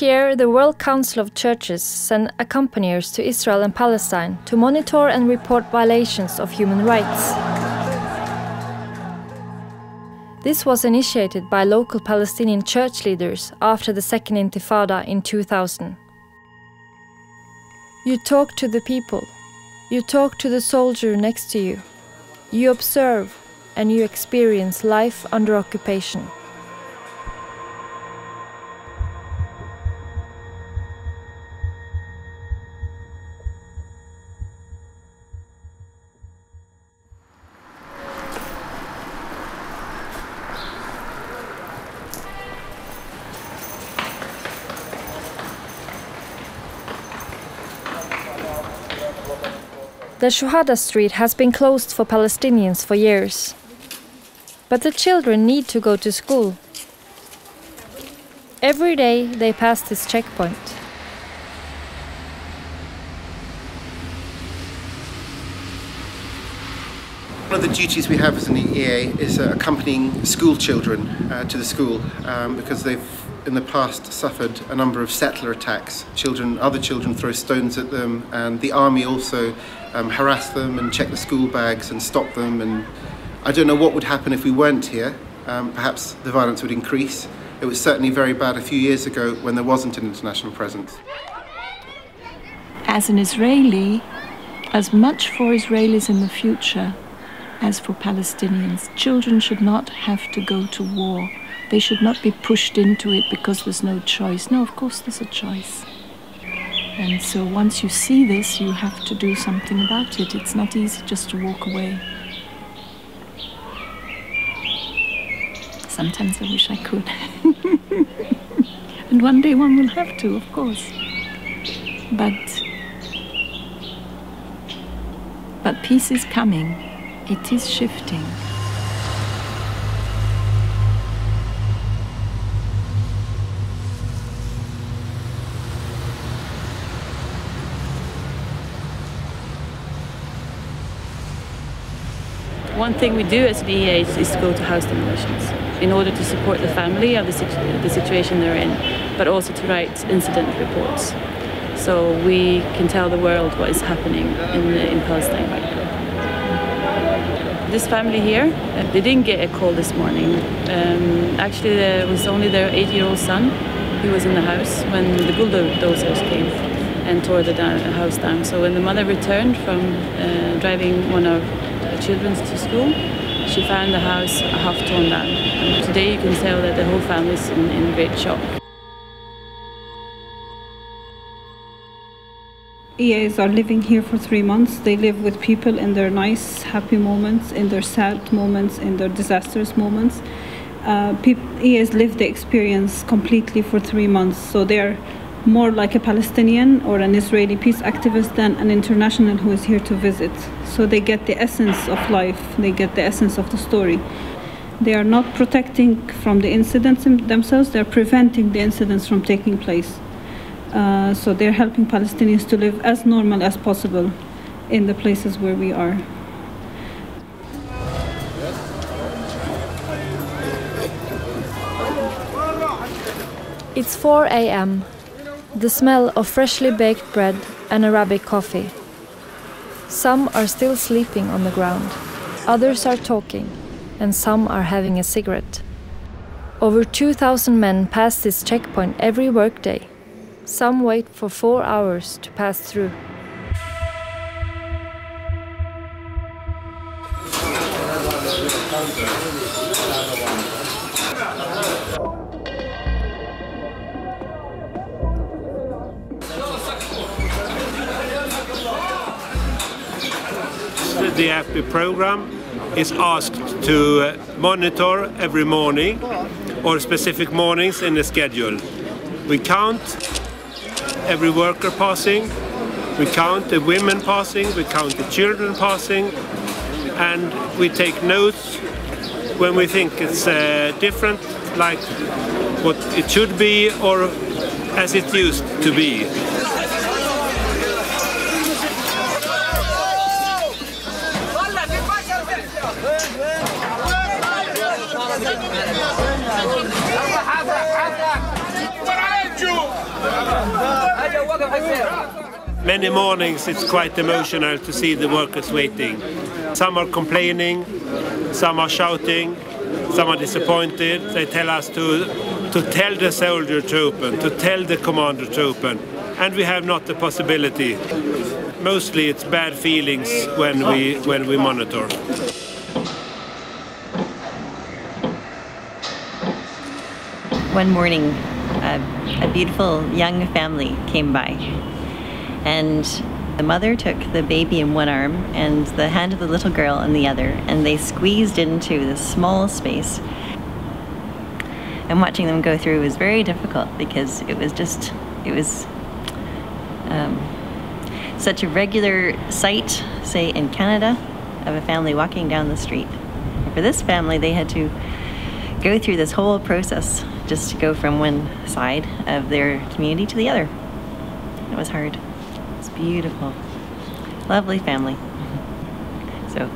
Each year, the World Council of Churches send accompagners to Israel and Palestine to monitor and report violations of human rights. This was initiated by local Palestinian church leaders after the Second Intifada in 2000. You talk to the people, you talk to the soldier next to you, you observe and you experience life under occupation. The Shuhada Street has been closed for Palestinians for years. But the children need to go to school. Every day they pass this checkpoint. One of the duties we have as an EA is accompanying school children to the school because they've in the past suffered a number of settler attacks. Other children throw stones at them, and the army also harass them and check the school bags and stop them. And I don't know what would happen if we weren't here. Perhaps the violence would increase. It was certainly very bad a few years ago when there wasn't an international presence. As an Israeli, as much for Israelis in the future as for Palestinians, children should not have to go to war. They should not be pushed into it because there's no choice. No, of course there's a choice. And so once you see this, you have to do something about it. It's not easy just to walk away. Sometimes I wish I could. And one day one will have to, of course. But peace is coming. It is shifting. One thing we do as an EA is to go to house demolitions in order to support the family of the situation they're in, but also to write incident reports so we can tell the world what is happening in Palestine right now. This family here, they didn't get a call this morning. Actually, there was only their 8-year-old son who was in the house when the bulldozers came and tore the house down. So when the mother returned from driving one of children to school, she found the house half torn down. And today you can tell that the whole family is in great shock. EAs are living here for 3 months. They live with people in their nice, happy moments, in their sad moments, in their disastrous moments. EAs live the experience completely for 3 months, so they're more like a Palestinian or an Israeli peace activist than an international who is here to visit. So they get the essence of life, they get the essence of the story. They are not protecting from the incidents themselves, they're preventing the incidents from taking place. So they're helping Palestinians to live as normal as possible in the places where we are. It's 4 a.m. The smell of freshly baked bread and Arabic coffee. Some are still sleeping on the ground, others are talking, and some are having a cigarette. Over 2,000 men pass this checkpoint every workday. Some wait for 4 hours to pass through. The EAPPI program is asked to monitor every morning or specific mornings in the schedule. We count every worker passing, we count the women passing, we count the children passing, and we take notes when we think it's different, like what it should be or as it used to be. Many mornings it's quite emotional to see the workers waiting. Some are complaining, some are shouting, some are disappointed. They tell us to tell the soldier to open, to tell the commander to open. And we have not the possibility. Mostly it's bad feelings when we monitor. One morning, a beautiful young family came by, and the mother took the baby in one arm and the hand of the little girl in the other, and they squeezed into this small space. And watching them go through was very difficult because it was such a regular sight, say in Canada, of a family walking down the street. And for this family, they had to go through this whole process just to go from one side of their community to the other. It was hard. It's beautiful. Lovely family. So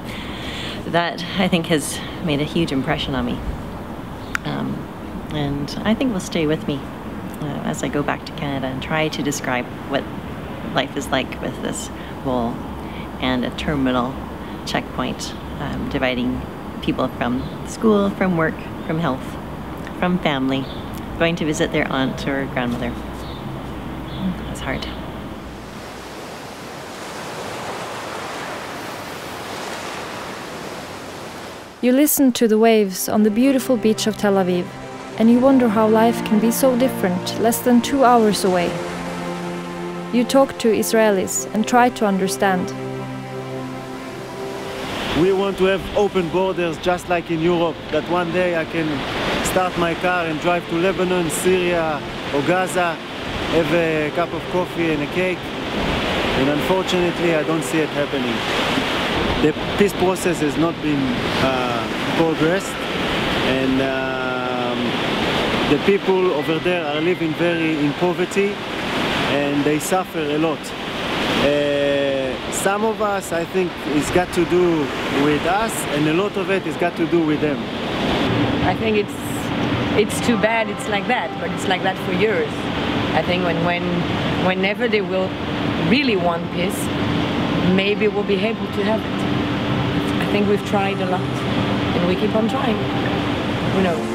that, I think, has made a huge impression on me. And I think will stay with me as I go back to Canada and try to describe what life is like with this wall and a terminal checkpoint dividing people from school, from work, from health, from family, going to visit their aunt or grandmother. It's hard. You listen to the waves on the beautiful beach of Tel Aviv, and you wonder how life can be so different less than 2 hours away. You talk to Israelis and try to understand. We want to have open borders just like in Europe, that one day I can start my car and drive to Lebanon, Syria or Gaza, have a cup of coffee and a cake, and unfortunately I don't see it happening. The peace process has not been progressed, and the people over there are living very in poverty and they suffer a lot. Some of us, I think, it's got to do with us, and a lot of it has got to do with them. I think it's too bad it's like that, but it's like that for years. I think whenever they will really want peace, maybe we'll be able to have it. I think we've tried a lot, and we keep on trying. Who knows?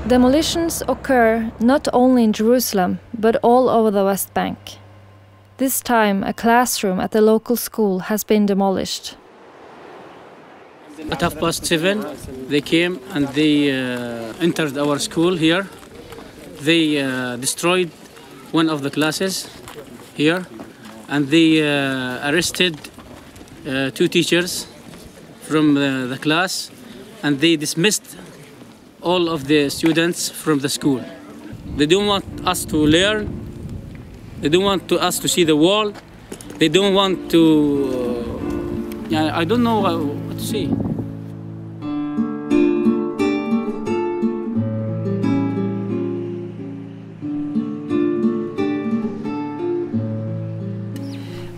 Demolitions occur not only in Jerusalem, but all over the West Bank. This time, a classroom at the local school has been demolished. At 7:30, they came and they entered our school here. They destroyed one of the classes here, and they arrested 2 teachers from the class, and they dismissed all of the students from the school. They don't want us to learn. They don't want us to see the world. They don't want to... I don't know what to say.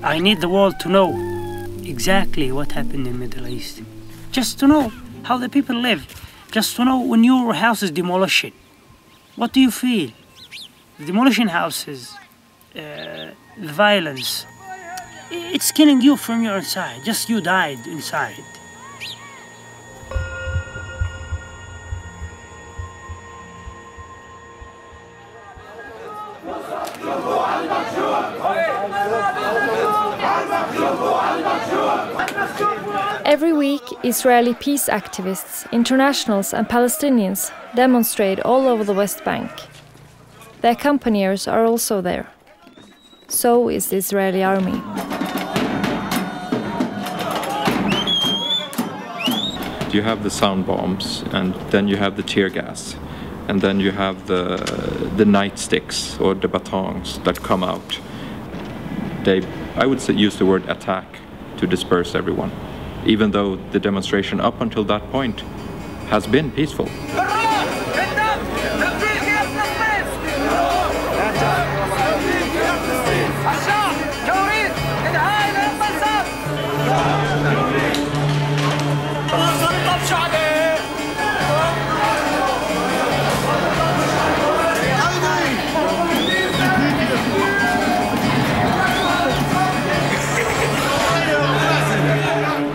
I need the world to know exactly what happened in the Middle East. Just to know how the people live. Just to know when your house is demolished, what do you feel? The demolition houses, the violence, it's killing you from your inside. Just you died inside. Every week, Israeli peace activists, internationals and Palestinians demonstrate all over the West Bank. The accompaniers are also there. So is the Israeli army. You have the sound bombs, and then you have the tear gas. And then you have the nightsticks or the batons that come out. I would use the word attack to disperse everyone, even though the demonstration up until that point has been peaceful.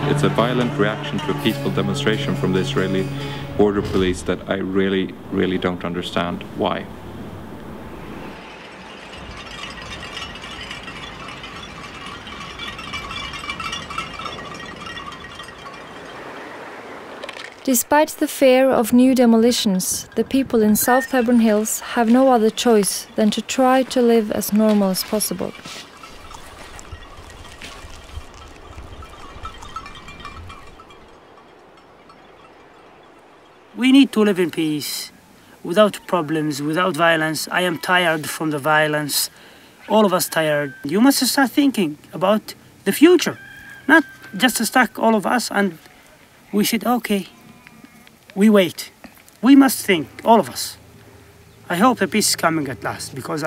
It's a violent reaction to a peaceful demonstration from the Israeli border police that I really, really don't understand why. Despite the fear of new demolitions, the people in South Hebron Hills have no other choice than to try to live as normal as possible. We need to live in peace, without problems, without violence. I am tired from the violence. All of us tired. You must start thinking about the future, not just stuck all of us and we said, okay, we wait. We must think, all of us. I hope the peace is coming at last, because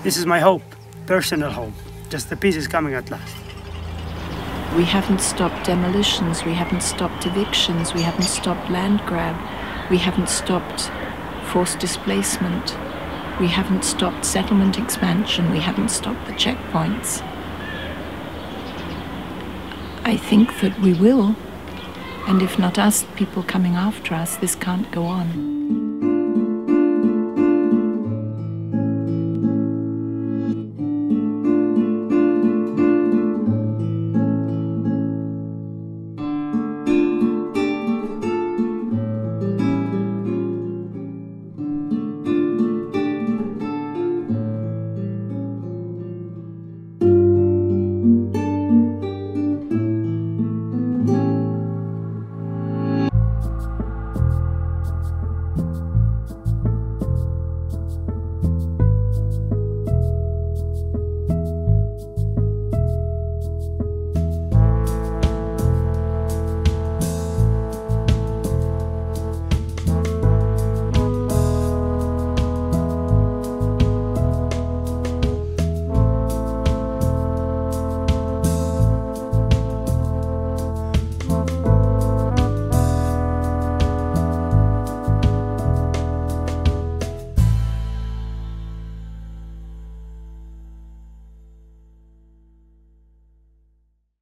this is my hope, personal hope. Just the peace is coming at last. We haven't stopped demolitions, we haven't stopped evictions, we haven't stopped land grab, we haven't stopped forced displacement, we haven't stopped settlement expansion, we haven't stopped the checkpoints. I think that we will, and if not us, people coming after us, this can't go on.